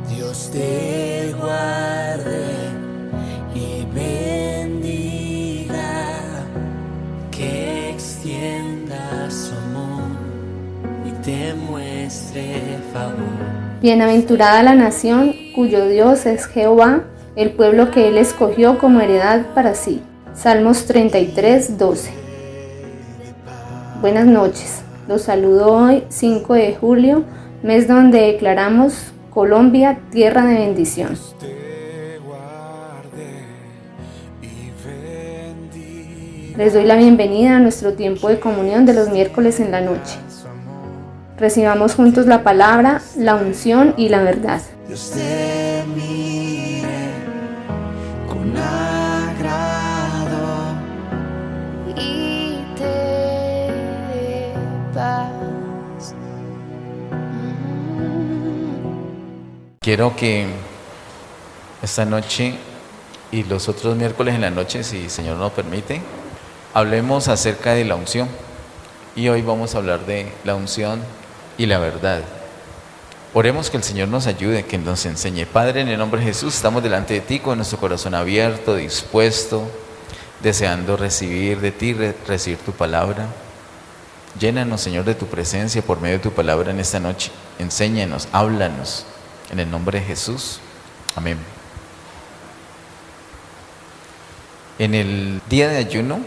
Dios te guarde y bendiga, que extienda su amor y te muestre favor. Bienaventurada la nación cuyo Dios es Jehová, el pueblo que Él escogió como heredad para sí. Salmos 33, 12. Buenas noches, los saludo hoy 5 de julio, mes donde declaramos Colombia, tierra de bendición. Les doy la bienvenida a nuestro tiempo de comunión de los miércoles en la noche. Recibamos juntos la palabra, la unción y la verdad. Dios te mire con agrado y te dé paz. Quiero que esta noche y los otros miércoles en la noche, si el Señor nos permite, hablemos acerca de la unción. Y hoy vamos a hablar de la unción y la verdad. Oremos que el Señor nos ayude, que nos enseñe. Padre, en el nombre de Jesús, estamos delante de ti con nuestro corazón abierto, dispuesto, deseando recibir de ti, recibir tu palabra. Llénanos, Señor, de tu presencia por medio de tu palabra en esta noche. Enséñanos, háblanos, en el nombre de Jesús. Amén. En el día de ayuno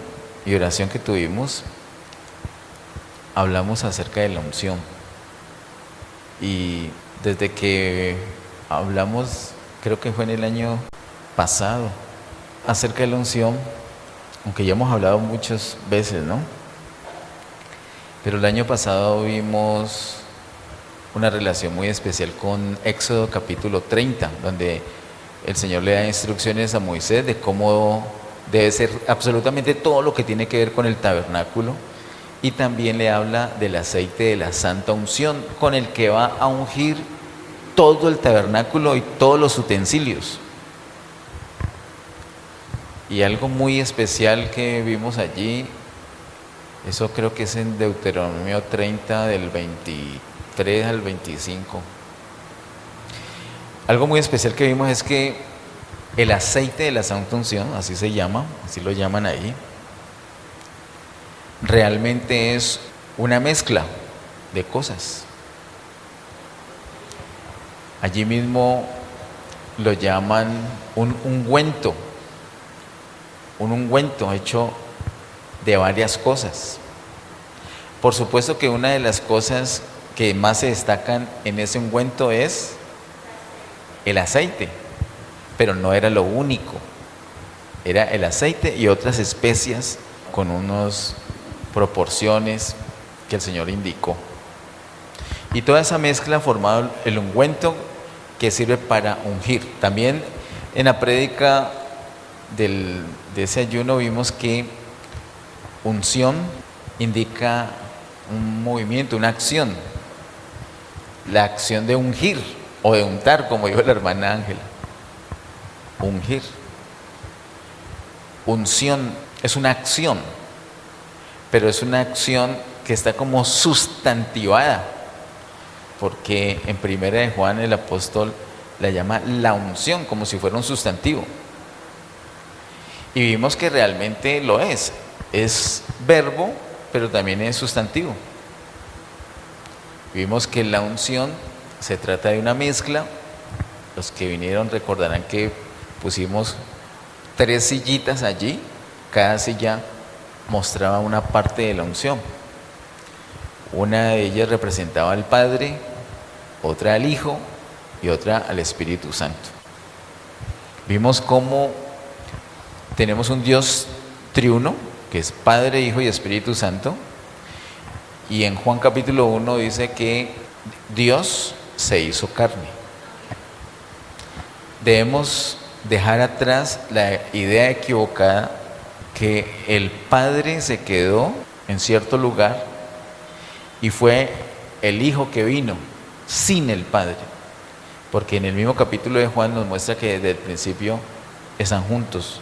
y oración que tuvimos, hablamos acerca de la unción. Y desde que hablamos, creo que fue en el año pasado, acerca de la unción, aunque ya hemos hablado muchas veces, ¿no? Pero el año pasado vimos una relación muy especial con Éxodo capítulo 30, donde el Señor le da instrucciones a Moisés de cómo debe ser absolutamente todo lo que tiene que ver con el tabernáculo, y también le habla del aceite de la santa unción con el que va a ungir todo el tabernáculo y todos los utensilios. Y algo muy especial que vimos allí, eso creo que es en Deuteronomio 30 del 23 al 25. Algo muy especial que vimos es que el aceite de la santa unción, así se llama, así lo llaman ahí, realmente es una mezcla de cosas. Allí mismo lo llaman un ungüento hecho de varias cosas. Por supuesto que una de las cosas que más se destacan en ese ungüento es el aceite, pero no era lo único. Era el aceite y otras especias con unas proporciones que el Señor indicó. Y toda esa mezcla formaba el ungüento que sirve para ungir. También en la prédica de ese ayuno vimos que unción indica un movimiento, una acción. La acción de ungir o de untar, como dijo la hermana Ángela. Ungir. Unción es una acción, pero es una acción que está como sustantivada, porque en Primera de Juan el apóstol la llama la unción, como si fuera un sustantivo. Y vimos que realmente lo es verbo, pero también es sustantivo. Vimos que la unción se trata de una mezcla. Los que vinieron recordarán que pusimos 3 sillitas allí, cada silla mostraba una parte de la unción. Una de ellas representaba al Padre, otra al Hijo y otra al Espíritu Santo. Vimos cómo tenemos un Dios triuno, que es Padre, Hijo y Espíritu Santo, y en Juan capítulo 1 dice que Dios se hizo carne. Debemos dejar atrás la idea equivocada que el Padre se quedó en cierto lugar y fue el Hijo que vino sin el Padre, porque en el mismo capítulo de Juan nos muestra que desde el principio están juntos.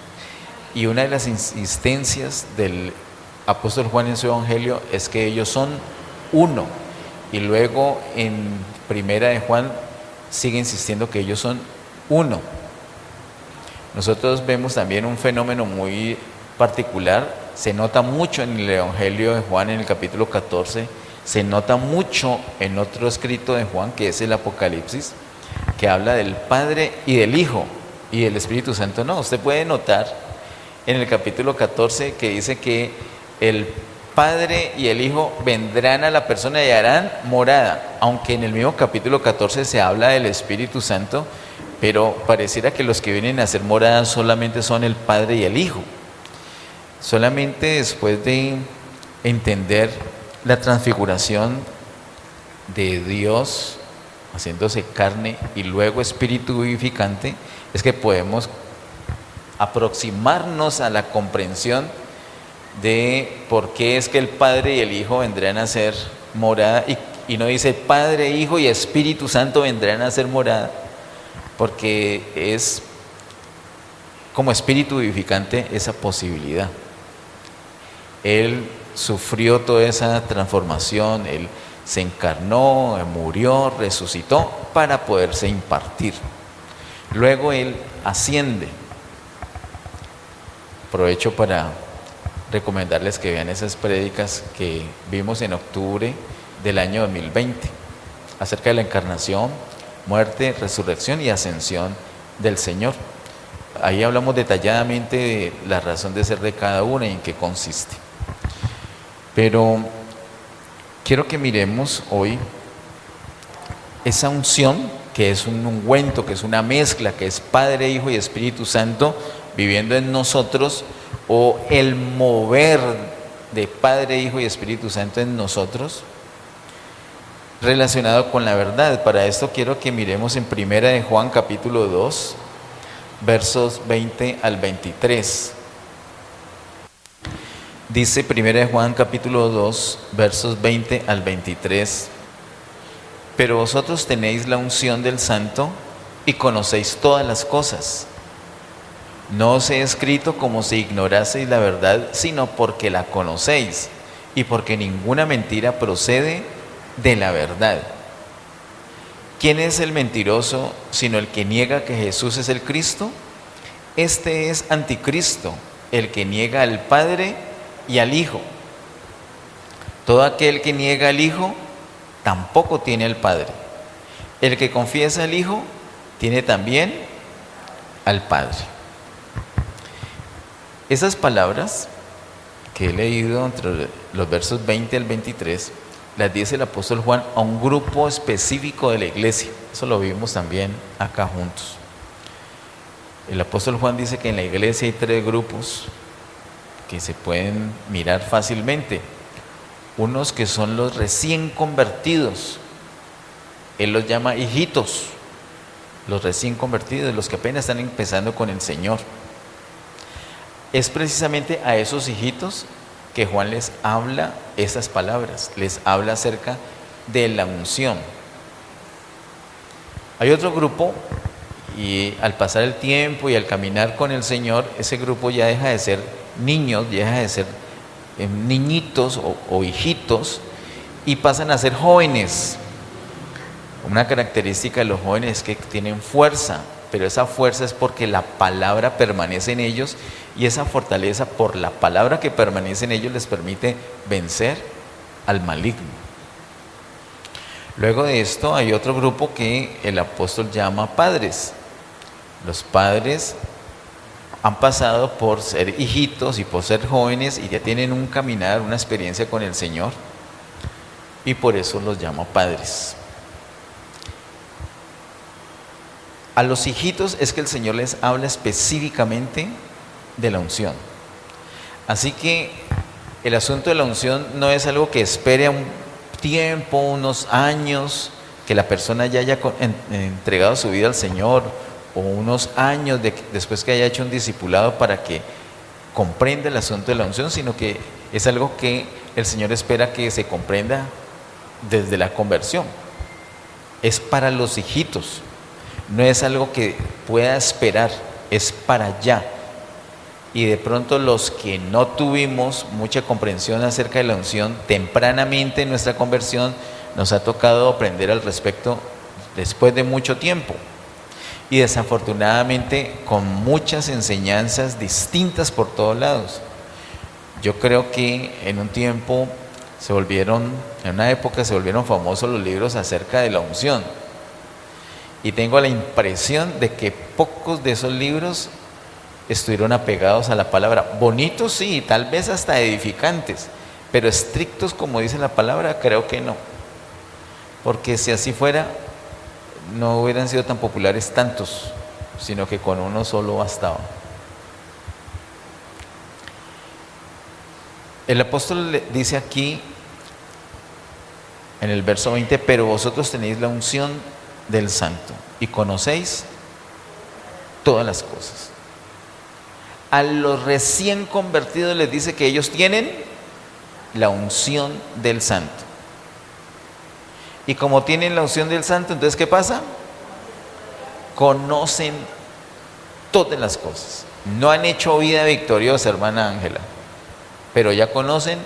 Y una de las insistencias del apóstol Juan en su evangelio es que ellos son uno. Y luego en Primera de Juan sigue insistiendo que ellos son uno. Nosotros vemos también un fenómeno muy particular, se nota mucho en el Evangelio de Juan en el capítulo 14, se nota mucho en otro escrito de Juan, que es el Apocalipsis, que habla del Padre y del Hijo, y del Espíritu Santo no. Usted puede notar en el capítulo 14 que dice que el Padre y el Hijo vendrán a la persona y harán morada, aunque en el mismo capítulo 14 se habla del Espíritu Santo, pero pareciera que los que vienen a hacer morada solamente son el Padre y el Hijo. Solamente después de entender la transfiguración de Dios haciéndose carne y luego espíritu vivificante, es que podemos aproximarnos a la comprensión de por qué es que el Padre y el Hijo vendrán a ser morada, y no dice Padre, Hijo y Espíritu Santo vendrán a ser morada, porque es como espíritu vivificante esa posibilidad. Él sufrió toda esa transformación, Él se encarnó, murió, resucitó para poderse impartir. Luego Él asciende. Aprovecho para recomendarles que vean esas prédicas que vimos en octubre del año 2020 acerca de la encarnación, muerte, resurrección y ascensión del Señor. Ahí hablamos detalladamente de la razón de ser de cada una y en qué consiste. Pero quiero que miremos hoy esa unción, que es un ungüento, que es una mezcla, que es Padre, Hijo y Espíritu Santo viviendo en nosotros, o el mover de Padre, Hijo y Espíritu Santo en nosotros, relacionado con la verdad. Para esto quiero que miremos en Primera de Juan capítulo 2, versos 20 al 23. Dice Primera de Juan capítulo 2, versos 20 al 23: pero vosotros tenéis la unción del Santo y conocéis todas las cosas. No os he escrito como si ignoraseis la verdad, sino porque la conocéis y porque ninguna mentira procede de la verdad. ¿Quién es el mentiroso sino el que niega que Jesús es el Cristo? Este es anticristo, el que niega al Padre y al Hijo. Todo aquel que niega al Hijo tampoco tiene al Padre. El que confiesa al Hijo tiene también al Padre. Esas palabras que he leído entre los versos 20 al 23 las dice el apóstol Juan a un grupo específico de la iglesia. Eso lo vimos también acá juntos. El apóstol Juan dice que en la iglesia hay 3 grupos que se pueden mirar fácilmente. Unos que son los recién convertidos, él los llama hijitos, los recién convertidos, los que apenas están empezando con el Señor. Es precisamente a esos hijitos que Juan les habla esas palabras, les habla acerca de la unción. Hay otro grupo, y al pasar el tiempo y al caminar con el Señor, ese grupo ya deja de ser niños, deja de ser niñitos o hijitos, y pasan a ser jóvenes. Una característica de los jóvenes es que tienen fuerza, pero esa fuerza es porque la palabra permanece en ellos, y esa fortaleza por la palabra que permanece en ellos les permite vencer al maligno. Luego de esto hay otro grupo que el apóstol llama padres. Los padres han pasado por ser hijitos y por ser jóvenes y ya tienen un caminar, una experiencia con el Señor, y por eso los llama padres. A los hijitos es que el Señor les habla específicamente de la unción. Así que el asunto de la unción no es algo que espere un tiempo, unos años, que la persona ya haya entregado su vida al Señor, o unos años después que haya hecho un discipulado para que comprenda el asunto de la unción, sino que es algo que el Señor espera que se comprenda desde la conversión. Es para los hijitos, no es algo que pueda esperar, es para ya. Y de pronto los que no tuvimos mucha comprensión acerca de la unción tempranamente en nuestra conversión, nos ha tocado aprender al respecto después de mucho tiempo. Y desafortunadamente con muchas enseñanzas distintas por todos lados. Yo creo que en un tiempo en una época se volvieron famosos los libros acerca de la unción. Y tengo la impresión de que pocos de esos libros estuvieron apegados a la palabra. Bonitos sí, tal vez hasta edificantes, pero estrictos como dice la palabra, creo que no. Porque si así fuera, no hubieran sido tan populares tantos, sino que con uno solo bastaba. El apóstol le dice aquí, en el verso 20, pero vosotros tenéis la unción del Santo y conocéis todas las cosas. A los recién convertidos les dice que ellos tienen la unción del Santo. Y como tienen la unción del Santo, entonces ¿qué pasa? Conocen todas las cosas. No han hecho vida victoriosa, hermana Ángela, pero ya conocen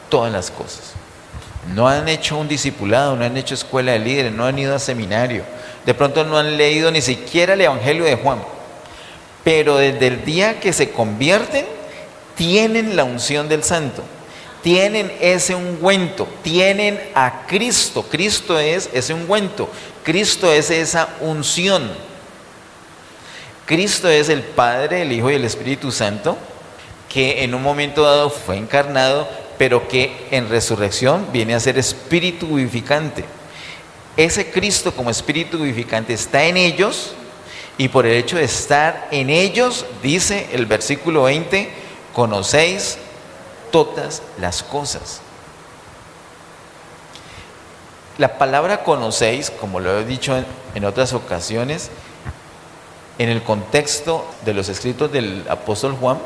todas las cosas. No han hecho un discipulado, no han hecho escuela de líderes, no han ido a seminario. De pronto no han leído ni siquiera el Evangelio de Juan. Pero desde el día que se convierten, tienen la unción del Santo. Tienen ese ungüento, tienen a Cristo. Cristo es ese ungüento. Cristo es esa unción. Cristo es el Padre, el Hijo y el Espíritu Santo, que en un momento dado fue encarnado, pero que en resurrección viene a ser espíritu vivificante. Ese Cristo como espíritu vivificante está en ellos, y por el hecho de estar en ellos, dice el versículo 20, conocéis todas las cosas. La palabra conocéis, como lo he dicho en otras ocasiones, en el contexto de los escritos del apóstol Juan,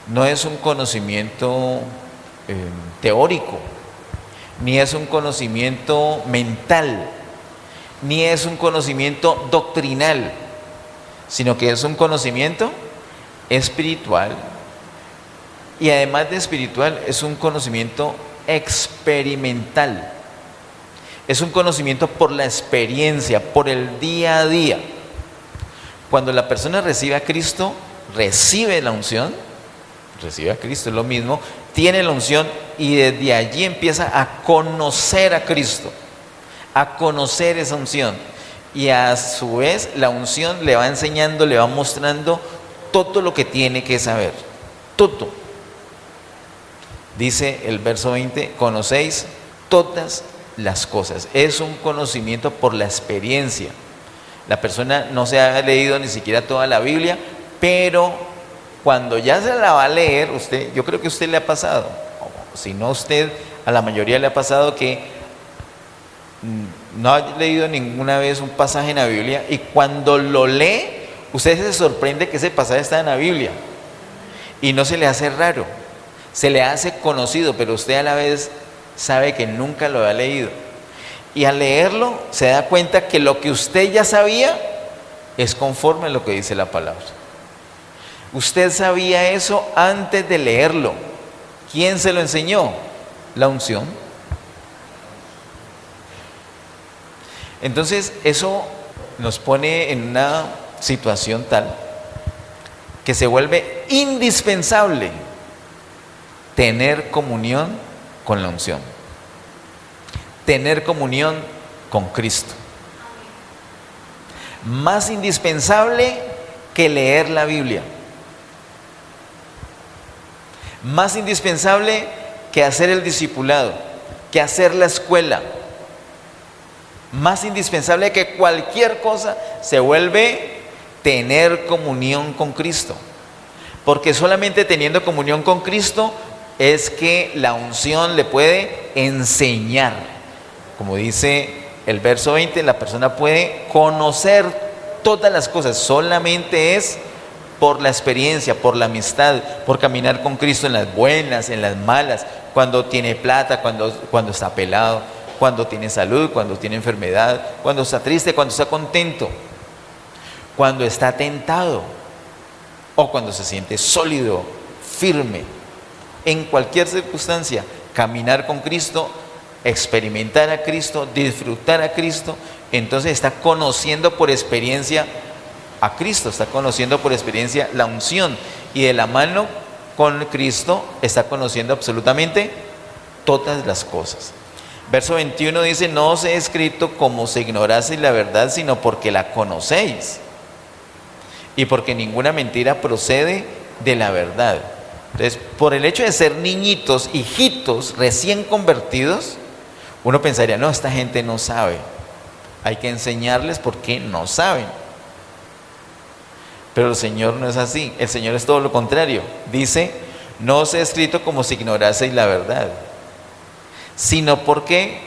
no es un conocimiento teórico, ni es un conocimiento mental, ni es un conocimiento doctrinal, sino que es un conocimiento espiritual, y además de espiritual es un conocimiento experimental. Es un conocimiento por la experiencia, por el día a día. Cuando la persona recibe a Cristo, recibe la unción, recibe a Cristo, es lo mismo, tiene la unción y desde allí empieza a conocer a Cristo, a conocer esa unción. Y a su vez la unción le va enseñando, le va mostrando todo lo que tiene que saber, todo. Dice el verso 20, conocéis todas las cosas. Es un conocimiento por la experiencia. La persona no se ha leído ni siquiera toda la Biblia, pero cuando ya se la va a leer, yo creo que a usted le ha pasado, o si no a usted, a la mayoría le ha pasado que no ha leído ninguna vez un pasaje en la Biblia, y cuando lo lee, usted se sorprende que ese pasaje está en la Biblia y no se le hace raro, se le hace conocido, pero usted a la vez sabe que nunca lo ha leído, y al leerlo se da cuenta que lo que usted ya sabía es conforme a lo que dice la palabra. Usted sabía eso antes de leerlo. ¿Quién se lo enseñó? La unción. Entonces eso nos pone en una situación tal que se vuelve indispensable tener comunión con la unción, tener comunión con Cristo. Más indispensable que leer la Biblia, más indispensable que hacer el discipulado, que hacer la escuela, más indispensable que cualquier cosa se vuelve tener comunión con Cristo. Porque solamente teniendo comunión con Cristo es que la unción le puede enseñar. Como dice el verso 20, la persona puede conocer todas las cosas. Solamente es por la experiencia, por la amistad, por caminar con Cristo en las buenas, en las malas, cuando tiene plata, cuando está pelado, cuando tiene salud, cuando tiene enfermedad, cuando está triste, cuando está contento, cuando está tentado o cuando se siente sólido, firme. En cualquier circunstancia, caminar con Cristo experimentar a Cristo, disfrutar a Cristo, entonces está conociendo por experiencia a Cristo, está conociendo por experiencia la unción, y de la mano con Cristo está conociendo absolutamente todas las cosas. Verso 21 dice: no os he escrito como si ignoraseis la verdad, sino porque la conocéis, y porque ninguna mentira procede de la verdad. Entonces, por el hecho de ser niñitos, hijitos, recién convertidos, uno pensaría, no, esta gente no sabe, hay que enseñarles porque no saben. Pero el Señor no es así, el Señor es todo lo contrario. Dice: no os he escrito como si ignoraseis la verdad, sino porque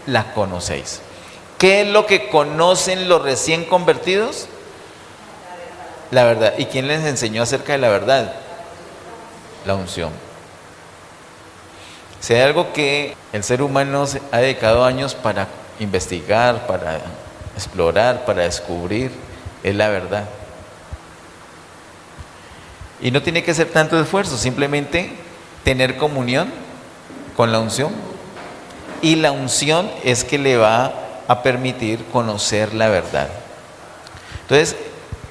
la conocéis. ¿Qué es lo que conocen los recién convertidos? La verdad. ¿Y quién les enseñó acerca de la verdad? La unción. Si hay algo que el ser humano ha dedicado años para investigar, para explorar, para descubrir, es la verdad. Y no tiene que ser tanto esfuerzo, simplemente tener comunión con la unción. Y la unción es que le va a permitir conocer la verdad. Entonces,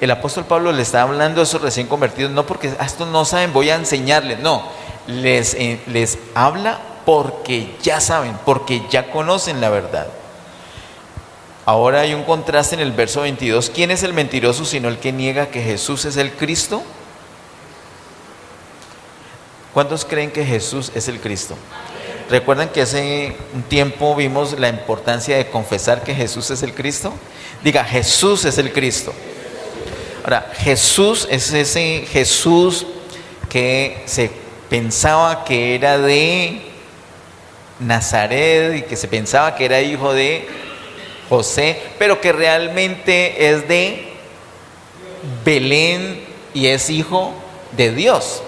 el apóstol Pablo le está hablando a esos recién convertidos, no porque estos no saben, voy a enseñarles, no, les habla porque ya saben, porque ya conocen la verdad. Ahora hay un contraste en el verso 22. ¿Quién es el mentiroso sino el que niega que Jesús es el Cristo? ¿Cuántos creen que Jesús es el Cristo? ¿Recuerdan que hace un tiempo vimos la importancia de confesar que Jesús es el Cristo? Diga: Jesús es el Cristo. Ahora, Jesús es ese Jesús que se pensaba que era de Nazaret y que se pensaba que era hijo de José, pero que realmente es de Belén y es hijo de Dios.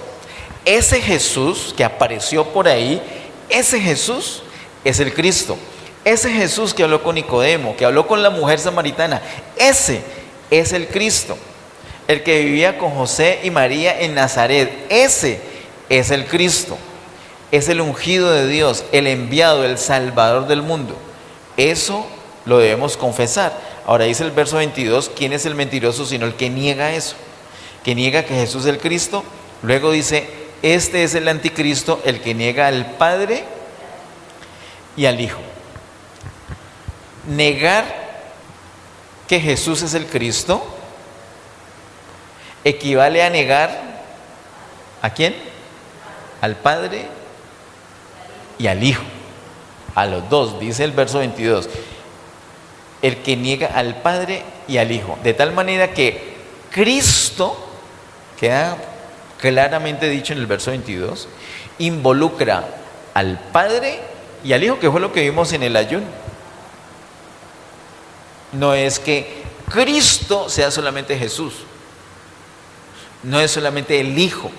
Ese Jesús que apareció por ahí, ese Jesús es el Cristo. Ese Jesús que habló con Nicodemo, que habló con la mujer samaritana, ese es el Cristo. El que vivía con José y María en Nazaret, ese es el Cristo. Es el ungido de Dios, el enviado, el salvador del mundo. Eso lo debemos confesar. Ahora dice el verso 22, ¿quién es el mentiroso sino el que niega eso? Que niega que Jesús es el Cristo. Luego dice: este es el anticristo, el que niega al Padre y al Hijo. Negar que Jesús es el Cristo equivale a negar ¿a quién? Al Padre y al Hijo. A los dos, dice el verso 22. El que niega al Padre y al Hijo. De tal manera que Cristo, queda claramente dicho en el verso 22, involucra al Padre y al Hijo, que fue lo que vimos en el ayuno. No es que Cristo sea solamente Jesús, no es solamente el Hijo,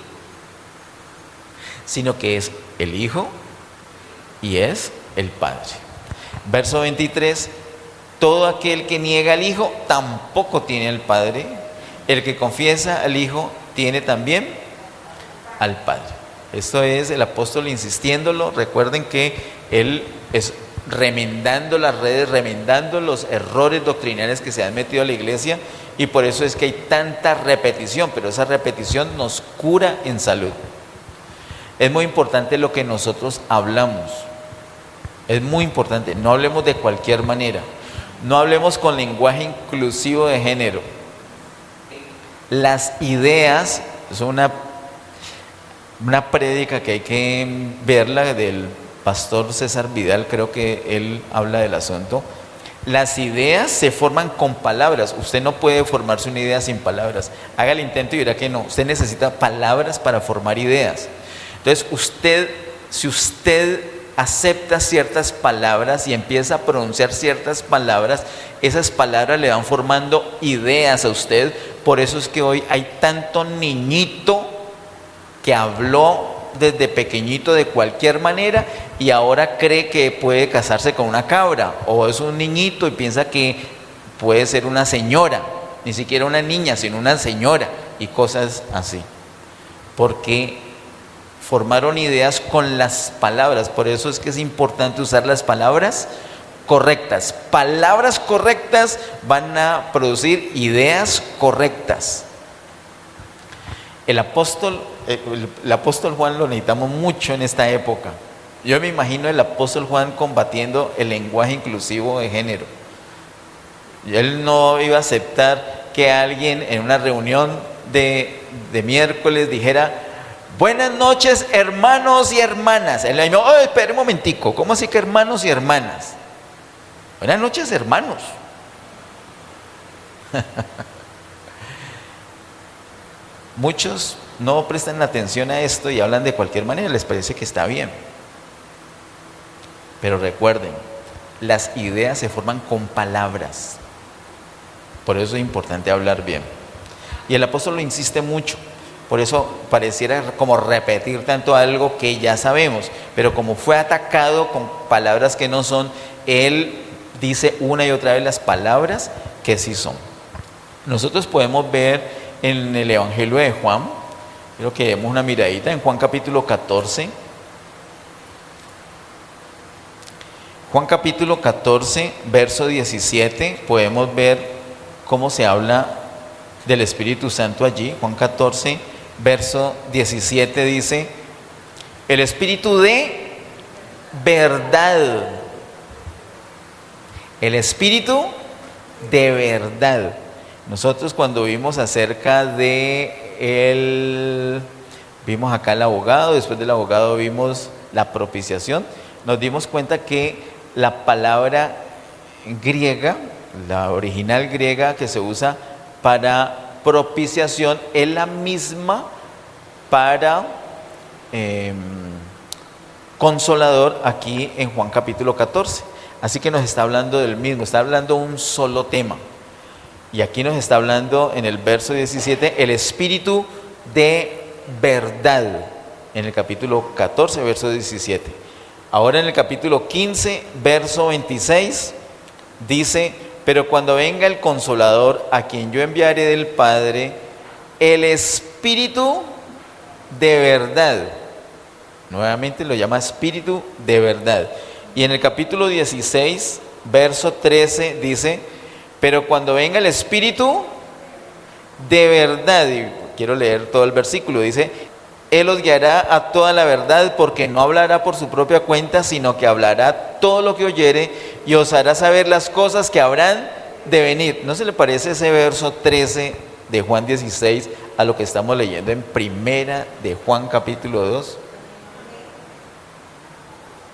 sino que es el Hijo y es el Padre. Verso 23: todo aquel que niega al Hijo tampoco tiene al Padre. El que confiesa al Hijo tiene también al Padre. Esto es el apóstol insistiéndolo. Recuerden que él es remendando las redes, remendando los errores doctrinales que se han metido a la iglesia, y por eso es que hay tanta repetición, pero esa repetición nos cura en salud. Es muy importante lo que nosotros hablamos, es muy importante. No hablemos de cualquier manera, no hablemos con lenguaje inclusivo de género. Las ideas, es una prédica que hay que verla, del pastor César Vidal, creo que él habla del asunto. Las ideas se forman con palabras. Usted no puede formarse una idea sin palabras. Haga el intento y verá que no. Usted necesita palabras para formar ideas. Entonces si usted acepta ciertas palabras y empieza a pronunciar ciertas palabras, esas palabras le van formando ideas a usted. Por eso es que hoy hay tanto niñito que habló desde pequeñito de cualquier manera y ahora cree que puede casarse con una cabra, o es un niñito y piensa que puede ser una señora, ni siquiera una niña, sino una señora, y cosas así, porque formaron ideas con las palabras. Por eso es que es importante usar las palabras correctas. Palabras correctas van a producir ideas correctas. El apóstol Juan lo necesitamos mucho en esta época. Yo me imagino el apóstol Juan combatiendo el lenguaje inclusivo de género. Y él no iba a aceptar que alguien en una reunión de miércoles dijera: buenas noches, hermanos y hermanas. Él le dijo: oh, espera un momentico, ¿cómo así que hermanos y hermanas? Buenas noches, hermanos. Muchos no prestan atención a esto y hablan de cualquier manera, les parece que está bien. Pero recuerden, las ideas se forman con palabras. Por eso es importante hablar bien. Y el apóstol lo insiste mucho. Por eso pareciera como repetir tanto algo que ya sabemos. Pero como fue atacado con palabras que no son, él dice una y otra vez las palabras que sí son. Nosotros podemos ver en el Evangelio de Juan, quiero que demos una miradita en Juan capítulo 14. Juan capítulo 14, verso 17, podemos ver cómo se habla del Espíritu Santo allí. Juan 14, verso 17 dice: el Espíritu de verdad. El Espíritu de verdad. Nosotros cuando vimos acerca de él, vimos acá el abogado, después del abogado vimos la propiciación, nos dimos cuenta que la palabra griega, la original griega que se usa para propiciación, es la misma para consolador aquí en Juan capítulo 14. Así que nos está hablando del mismo, está hablando un solo tema. Y aquí nos está hablando en el verso 17, el Espíritu de verdad, en el capítulo 14, verso 17. Ahora en el capítulo 15, verso 26, dice: pero cuando venga el Consolador, a quien yo enviaré del Padre, el Espíritu de verdad. Nuevamente lo llama Espíritu de verdad. Y en el capítulo 16, verso 13, dice: pero cuando venga el Espíritu de verdad, y quiero leer todo el versículo, dice: Él os guiará a toda la verdad, porque no hablará por su propia cuenta, sino que hablará todo lo que oyere y os hará saber las cosas que habrán de venir. ¿No se le parece ese verso 13 de Juan 16 a lo que estamos leyendo en primera de Juan capítulo 2?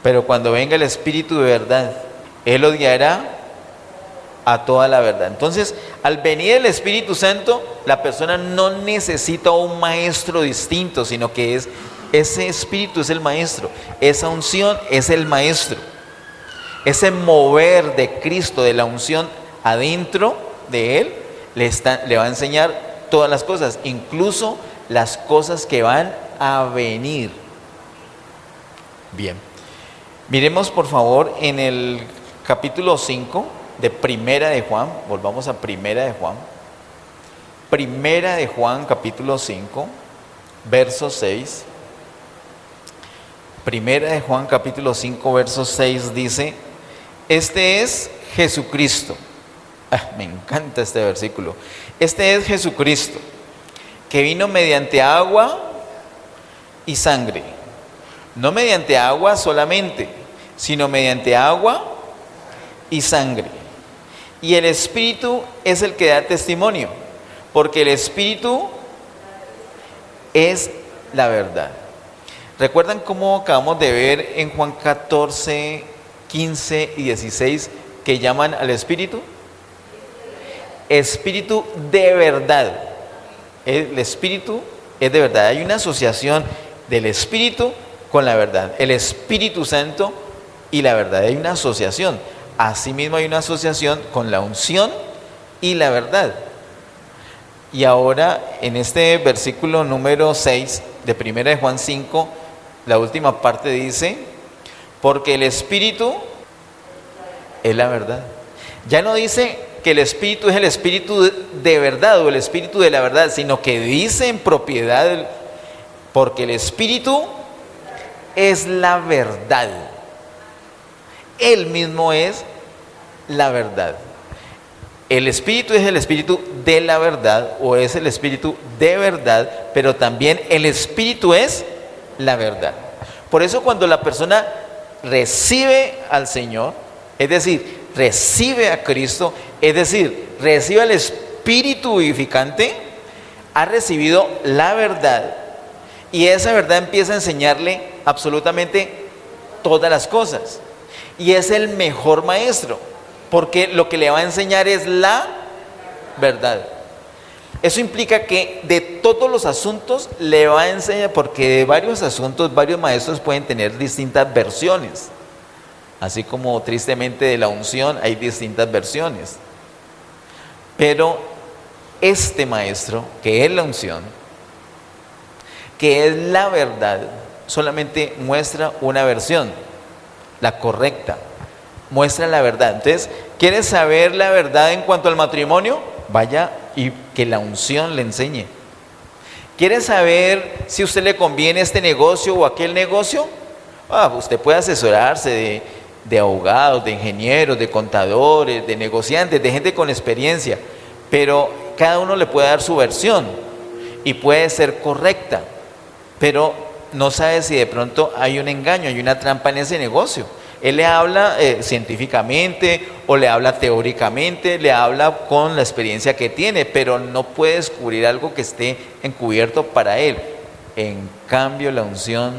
Pero cuando venga el Espíritu de verdad, Él os guiará a toda la verdad. Entonces, al venir el Espíritu Santo, la persona no necesita un maestro distinto, sino que ese Espíritu es el maestro, esa unción es el maestro, ese mover de Cristo, de la unción adentro de Él, le va a enseñar todas las cosas, incluso las cosas que van a venir. Bien, miremos por favor en el capítulo 5 de Primera de Juan. Volvamos a Primera de Juan. Primera de Juan, capítulo 5, verso 6. Primera de Juan, capítulo 5, verso 6 dice: este es Jesucristo. Me encanta este versículo. Este es Jesucristo, que vino mediante agua y sangre. No mediante agua solamente, sino mediante agua y sangre. Y el Espíritu es el que da testimonio, porque el Espíritu es la verdad. ¿Recuerdan cómo acabamos de ver en Juan 14, 15 y 16 que llaman al Espíritu? Espíritu de verdad. El Espíritu es de verdad. Hay una asociación del Espíritu con la verdad. El Espíritu Santo y la verdad. Hay una asociación. Asimismo hay una asociación con la unción y la verdad. Y ahora en este versículo número 6 de 1 de Juan 5, la última parte dice: porque el Espíritu es la verdad. Ya no dice que el Espíritu es el Espíritu de verdad o el Espíritu de la verdad, sino que dice en propiedad: porque el Espíritu es la verdad. Él mismo es la verdad. El Espíritu es el Espíritu de la verdad, o es el Espíritu de verdad, pero también el Espíritu es la verdad. Por eso cuando la persona recibe al Señor, es decir, recibe a Cristo, es decir, recibe al Espíritu vivificante, ha recibido la verdad, y esa verdad empieza a enseñarle absolutamente todas las cosas. Y es el mejor maestro, porque lo que le va a enseñar es la verdad. Eso implica que de todos los asuntos le va a enseñar, porque de varios asuntos, varios maestros pueden tener distintas versiones. Así como tristemente de la unción hay distintas versiones. Pero este maestro, que es la unción, que es la verdad, solamente muestra una versión, la correcta. Muestra la verdad. Entonces, ¿quieres saber la verdad en cuanto al matrimonio? Vaya y que la unción le enseñe. ¿Quiere saber si a usted le conviene este negocio o aquel negocio? Usted puede asesorarse de abogados, de ingenieros, de contadores, de negociantes, de gente con experiencia, pero cada uno le puede dar su versión y puede ser correcta, pero no sabe si de pronto hay un engaño, hay una trampa en ese negocio. Él le habla científicamente o le habla teóricamente, le habla con la experiencia que tiene, pero no puede descubrir algo que esté encubierto para él. En cambio, la unción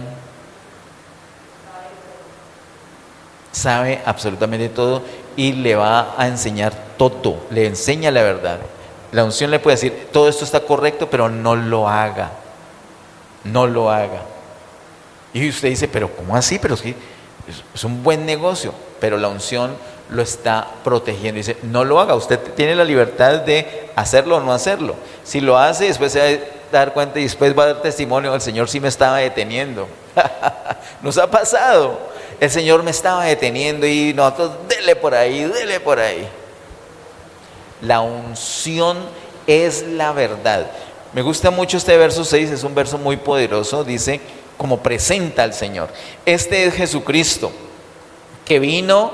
sabe absolutamente todo y le va a enseñar todo, le enseña la verdad. La unción le puede decir, todo esto está correcto, pero no lo haga, no lo haga. Y usted dice, pero ¿cómo así? Pero es un buen negocio, pero la unción lo está protegiendo. Dice, no lo haga, usted tiene la libertad de hacerlo o no hacerlo. Si lo hace, después se va a dar cuenta y después va a dar testimonio, el Señor sí me estaba deteniendo. Nos ha pasado, el Señor me estaba deteniendo y nosotros, dele por ahí, dele por ahí. La unción es la verdad. Me gusta mucho este verso 6, es un verso muy poderoso, dice, como presenta al Señor. Este es Jesucristo, que vino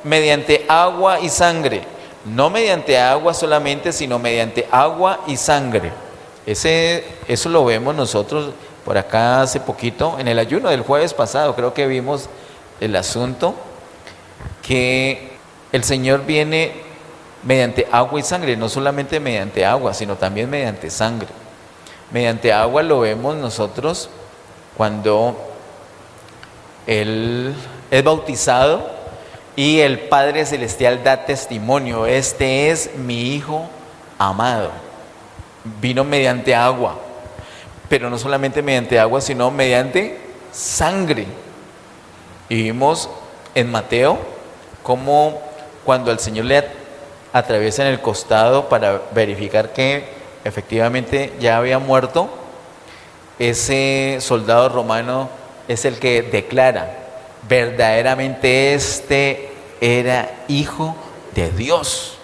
mediante agua y sangre, no mediante agua solamente, sino mediante agua y sangre. Eso lo vemos nosotros por acá hace poquito, en el ayuno del jueves pasado, creo que vimos el asunto, que el Señor viene mediante agua y sangre, no solamente mediante agua, sino también mediante sangre. Mediante agua lo vemos nosotros cuando Él es bautizado y el Padre Celestial da testimonio, este es mi Hijo amado. Vino mediante agua, pero no solamente mediante agua, sino mediante sangre. Y vimos en Mateo cómo cuando al Señor le atraviesan el costado para verificar que efectivamente ya había muerto, ese soldado romano es el que declara, verdaderamente este era hijo de Dios.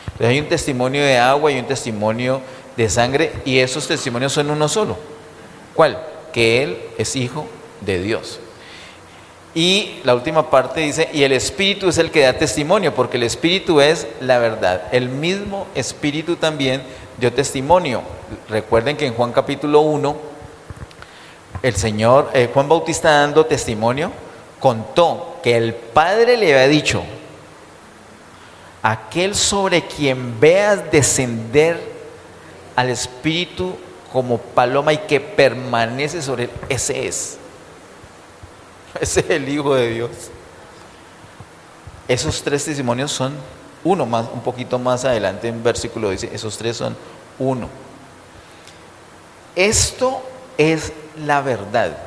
Entonces hay un testimonio de agua y un testimonio de sangre, y esos testimonios son uno solo. ¿Cuál? Que Él es hijo de Dios. Y la última parte dice, y el Espíritu es el que da testimonio, porque el Espíritu es la verdad. El mismo Espíritu también dio testimonio. Recuerden que en Juan capítulo 1, el Señor, Juan Bautista dando testimonio, contó que el Padre le había dicho, aquel sobre quien veas descender al Espíritu como paloma y que permanece sobre él, ese es el Hijo de Dios. Esos tres testimonios son uno más, un poquito más adelante en versículo dice, esos tres son uno. Esto es la verdad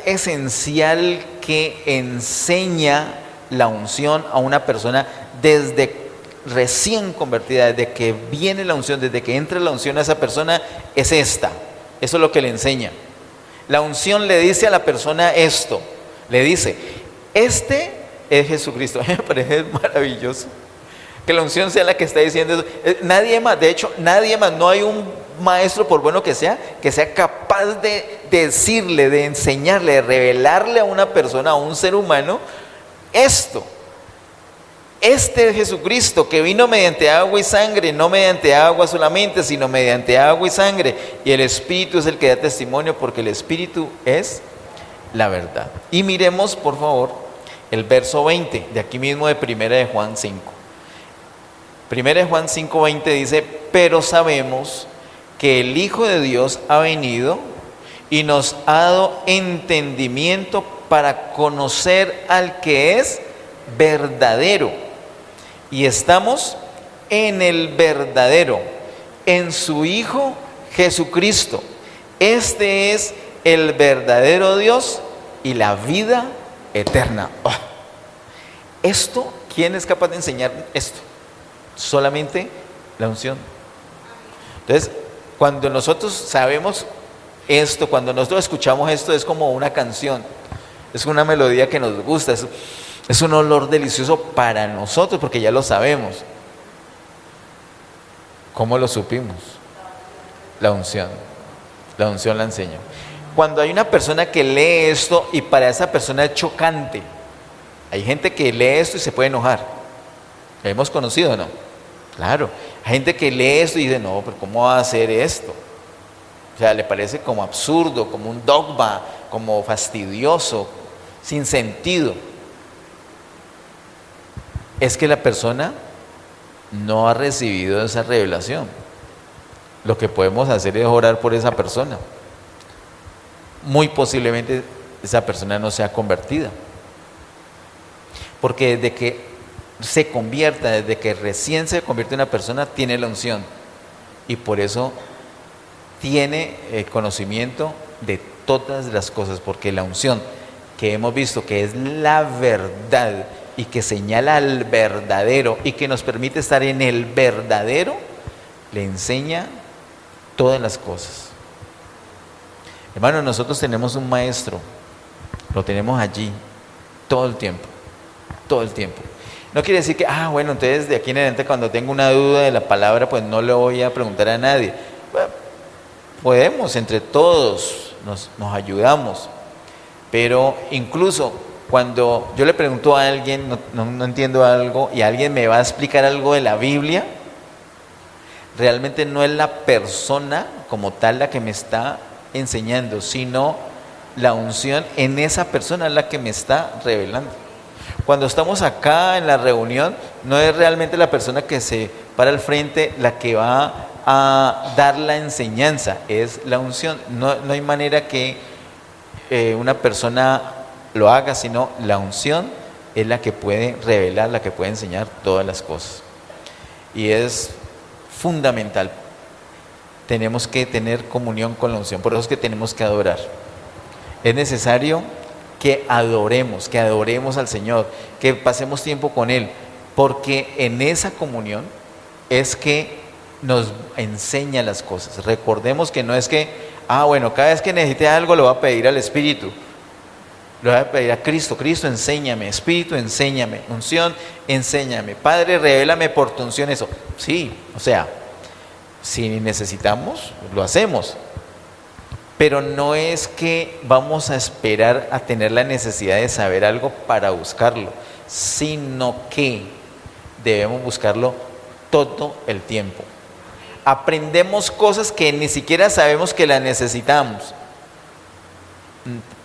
esencial que enseña la unción a una persona desde recién convertida, desde que viene la unción, desde que entra la unción a esa persona, es esta. Eso es lo que le enseña. La unción le dice a la persona esto, le dice, este es Jesucristo. A mí me parece maravilloso. Que la unción sea la que está diciendo eso. Nadie más, de hecho, nadie más, no hay un maestro, por bueno que sea capaz de decirle, de enseñarle, de revelarle a una persona, a un ser humano, esto. Este es Jesucristo que vino mediante agua y sangre, no mediante agua solamente, sino mediante agua y sangre. Y el Espíritu es el que da testimonio, porque el Espíritu es la verdad. Y miremos, por favor, el verso 20, de aquí mismo de 1 de Juan 5. 1 de Juan 5:20 dice: pero sabemos que el Hijo de Dios ha venido y nos ha dado entendimiento para conocer al que es verdadero. Y estamos en el verdadero, en su Hijo Jesucristo. Este es el verdadero Dios y la vida eterna. Oh. Esto, ¿quién es capaz de enseñar esto? Solamente la unción. Entonces, cuando nosotros sabemos esto, cuando nosotros escuchamos esto, es como una canción, es una melodía que nos gusta, es un olor delicioso para nosotros, porque ya lo sabemos. ¿Cómo lo supimos? La unción la enseñó. Cuando hay una persona que lee esto y para esa persona es chocante, hay gente que lee esto y se puede enojar. ¿Lo hemos conocido o no? Claro, hay gente que lee esto y dice: no, pero ¿cómo va a hacer esto? O sea, le parece como absurdo, como un dogma, como fastidioso, sin sentido. Es que la persona no ha recibido esa revelación. Lo que podemos hacer es orar por esa persona. Muy posiblemente esa persona no sea convertida, porque desde que se convierta, desde que recién se convierte una persona, tiene la unción, y por eso tiene conocimiento de todas las cosas, porque la unción que hemos visto que es la verdad y que señala al verdadero y que nos permite estar en el verdadero, le enseña todas las cosas. Hermano, nosotros tenemos un maestro, lo tenemos allí todo el tiempo, todo el tiempo. No quiere decir que, bueno, entonces de aquí en adelante cuando tengo una duda de la palabra, pues no le voy a preguntar a nadie. Bueno, podemos, entre todos nos ayudamos, pero incluso cuando yo le pregunto a alguien, no entiendo algo, y alguien me va a explicar algo de la Biblia, realmente no es la persona como tal la que me está enseñando, sino la unción en esa persona es la que me está revelando. Cuando estamos acá en la reunión, no es realmente la persona que se para al frente la que va a dar la enseñanza, es la unción. No hay manera que una persona lo haga, sino la unción es la que puede revelar, la que puede enseñar todas las cosas. Y es fundamental. Tenemos que tener comunión con la unción, por eso es que tenemos que adorar. Es necesario que adoremos al Señor, que pasemos tiempo con Él, porque en esa comunión es que nos enseña las cosas. Recordemos que no es que, bueno, cada vez que necesite algo lo voy a pedir al Espíritu, lo voy a pedir a Cristo: Cristo, enséñame; Espíritu, enséñame; unción, enséñame; Padre, revélame por tu unción eso. Sí, o sea, si necesitamos, lo hacemos. Pero no es que vamos a esperar a tener la necesidad de saber algo para buscarlo, sino que debemos buscarlo todo el tiempo. Aprendemos cosas que ni siquiera sabemos que las necesitamos,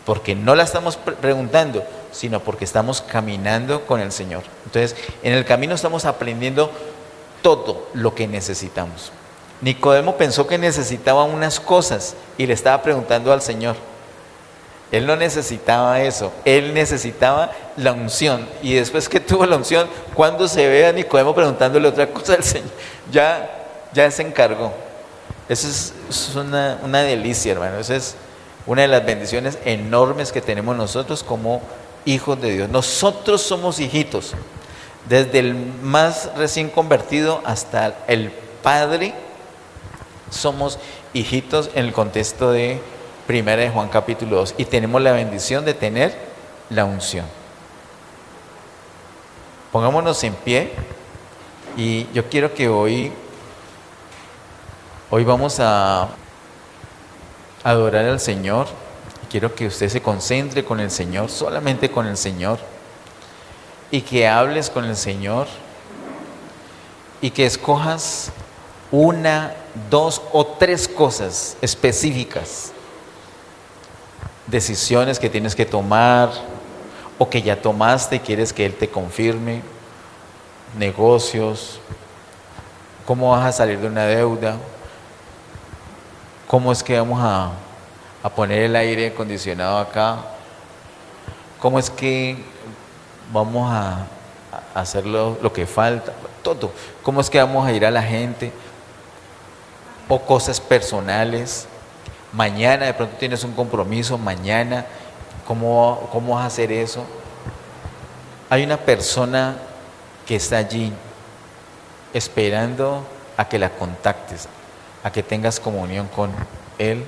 porque no la estamos preguntando, sino porque estamos caminando con el Señor. Entonces, en el camino estamos aprendiendo todo lo que necesitamos. Nicodemo pensó que necesitaba unas cosas y le estaba preguntando al Señor. Él no necesitaba eso, él necesitaba la unción. Y después que tuvo la unción, cuando se ve a Nicodemo preguntándole otra cosa al Señor, ya se encargó. Eso es una delicia, hermano. Esa es una de las bendiciones enormes que tenemos nosotros como hijos de Dios. Nosotros somos hijitos, desde el más recién convertido hasta el padre. Somos hijitos en el contexto de 1 de Juan capítulo 2, y tenemos la bendición de tener la unción. Pongámonos en pie Y yo quiero que hoy vamos a adorar al Señor. Quiero que usted se concentre con el Señor, solamente con el Señor, y que hables con el Señor, y que escojas una, dos o tres cosas específicas, decisiones que tienes que tomar o que ya tomaste y quieres que Él te confirme, negocios, cómo vas a salir de una deuda, cómo es que vamos a poner el aire acondicionado acá, cómo es que vamos a hacer lo que falta, todo, cómo es que vamos a ir a la gente, o cosas personales. Mañana de pronto tienes un compromiso, mañana, ¿cómo vas a hacer eso? Hay una persona que está allí esperando a que la contactes, a que tengas comunión con Él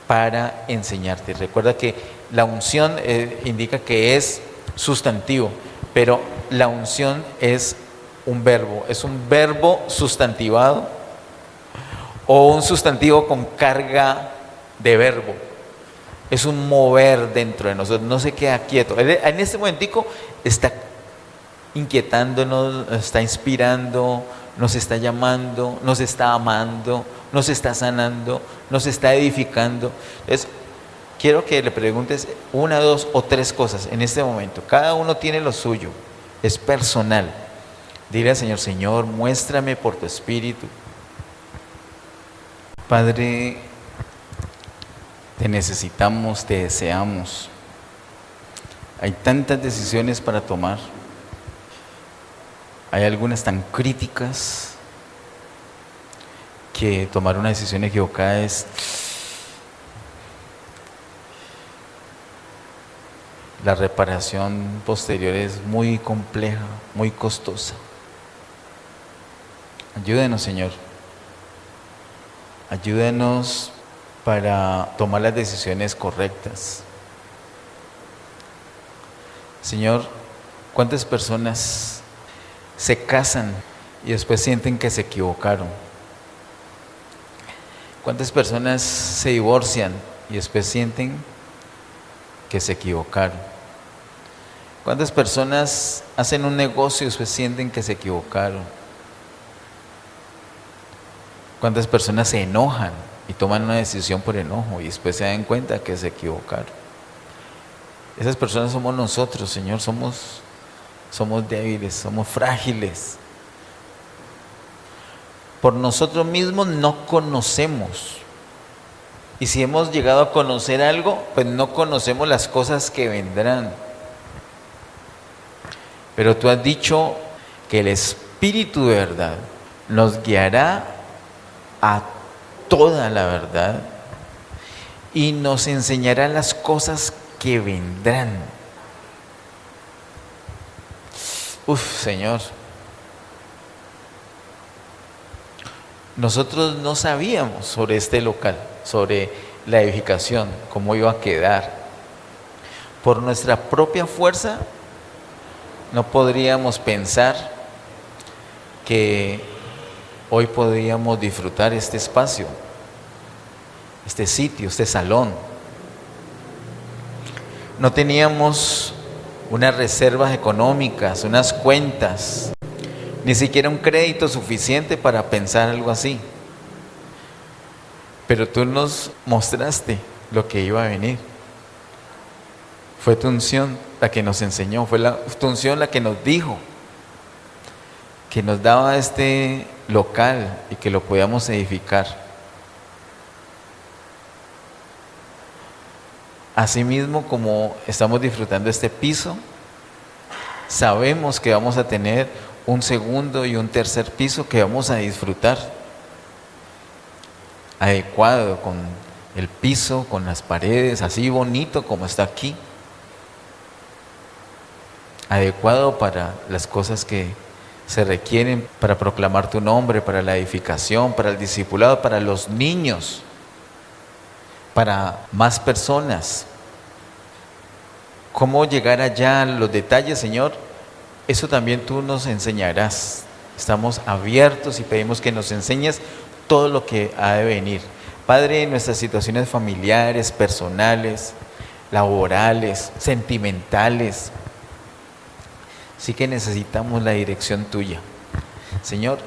para enseñarte. Recuerda que la unción indica que es sustantivo, pero la unción es un verbo sustantivado o un sustantivo con carga de verbo. Es un mover dentro de nosotros, no se queda quieto. En este momentico está inquietándonos, nos está inspirando, nos está llamando, nos está amando, nos está sanando, nos está edificando. Entonces, quiero que le preguntes una, dos o tres cosas en este momento. Cada uno tiene lo suyo, es personal. Dile al Señor: Señor, muéstrame por tu Espíritu. Padre, te necesitamos, te deseamos. Hay tantas decisiones para tomar. Hay algunas tan críticas que tomar una decisión equivocada es la reparación posterior es muy compleja, muy costosa. Ayúdenos, Señor. Ayúdenos para tomar las decisiones correctas. Señor, ¿cuántas personas se casan y después sienten que se equivocaron? ¿Cuántas personas se divorcian y después sienten que se equivocaron? ¿Cuántas personas hacen un negocio y después sienten que se equivocaron? ¿Cuántas personas se enojan y toman una decisión por enojo y después se dan cuenta que se equivocaron? Esas personas somos nosotros, Señor. Somos débiles, somos frágiles. Por nosotros mismos no conocemos. Y si hemos llegado a conocer algo, pues no conocemos las cosas que vendrán. Pero tú has dicho que el Espíritu de verdad nos guiará a toda la verdad y nos enseñará las cosas que vendrán. Señor, nosotros no sabíamos sobre este local, sobre la edificación, cómo iba a quedar. Por nuestra propia fuerza no podríamos pensar que hoy podríamos disfrutar este espacio, este sitio, este salón. No teníamos unas reservas económicas, unas cuentas, ni siquiera un crédito suficiente para pensar algo así. Pero tú nos mostraste lo que iba a venir. Fue tu unción la que nos enseñó, fue tu unción la que nos dijo que nos daba este local y que lo podíamos edificar. Asimismo, como estamos disfrutando este piso, sabemos que vamos a tener un segundo y un tercer piso que vamos a disfrutar, adecuado con el piso, con las paredes, así bonito como está aquí, adecuado para las cosas que se requieren para proclamar tu nombre, para la edificación, para el discipulado, para los niños, para más personas. ¿Cómo llegar allá? Los detalles, Señor, eso también tú nos enseñarás. Estamos abiertos y pedimos que nos enseñes todo lo que ha de venir. Padre, en nuestras situaciones familiares, personales, laborales, sentimentales, sí que necesitamos la dirección tuya. Señor,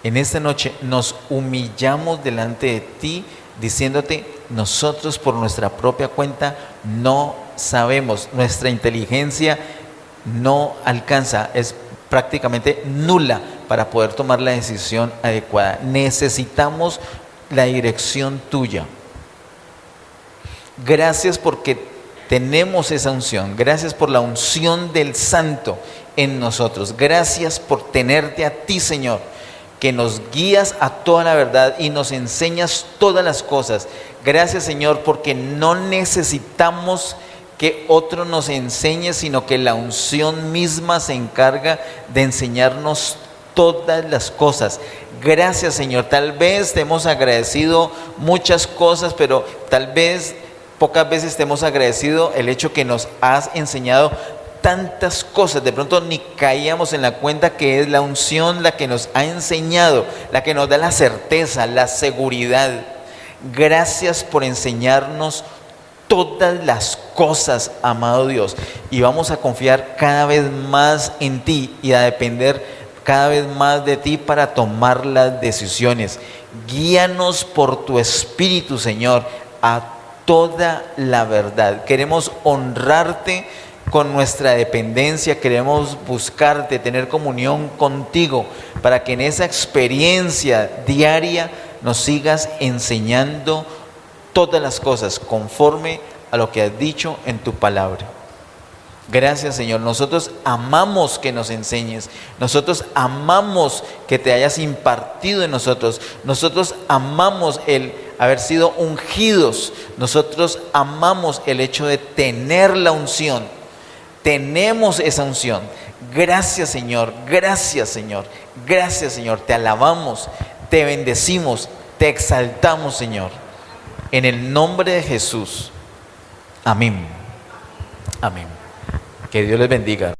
en esta noche nos humillamos delante de ti, diciéndote, nosotros por nuestra propia cuenta no sabemos, nuestra inteligencia no alcanza, es prácticamente nula para poder tomar la decisión adecuada. Necesitamos la dirección tuya. Gracias porque tenemos esa unción. Gracias por la unción del Santo en nosotros. Gracias por tenerte a ti, Señor, que nos guías a toda la verdad y nos enseñas todas las cosas. Gracias, Señor, porque no necesitamos que otro nos enseñe, sino que la unción misma se encarga de enseñarnos todas las cosas. Gracias, Señor. Tal vez te hemos agradecido muchas cosas, pero tal vez pocas veces te hemos agradecido el hecho que nos has enseñado tantas cosas. De pronto ni caíamos en la cuenta que es la unción la que nos ha enseñado, la que nos da la certeza, la seguridad. Gracias por enseñarnos todas las cosas, amado Dios, y vamos a confiar cada vez más en ti y a depender cada vez más de ti para tomar las decisiones. Guíanos por tu Espíritu, Señor, a toda la verdad. Queremos honrarte con nuestra dependencia, queremos buscarte, tener comunión contigo, para que en esa experiencia diaria nos sigas enseñando todas las cosas conforme a lo que has dicho en tu palabra. Gracias, Señor. Nosotros amamos que nos enseñes. Nosotros amamos que te hayas impartido en nosotros. Nosotros amamos el haber sido ungidos. Nosotros amamos el hecho de tener la unción. Tenemos esa unción. Gracias, Señor. Gracias, Señor. Gracias, Señor. Te alabamos, te bendecimos, te exaltamos, Señor. En el nombre de Jesús. Amén. Amén. Que Dios les bendiga.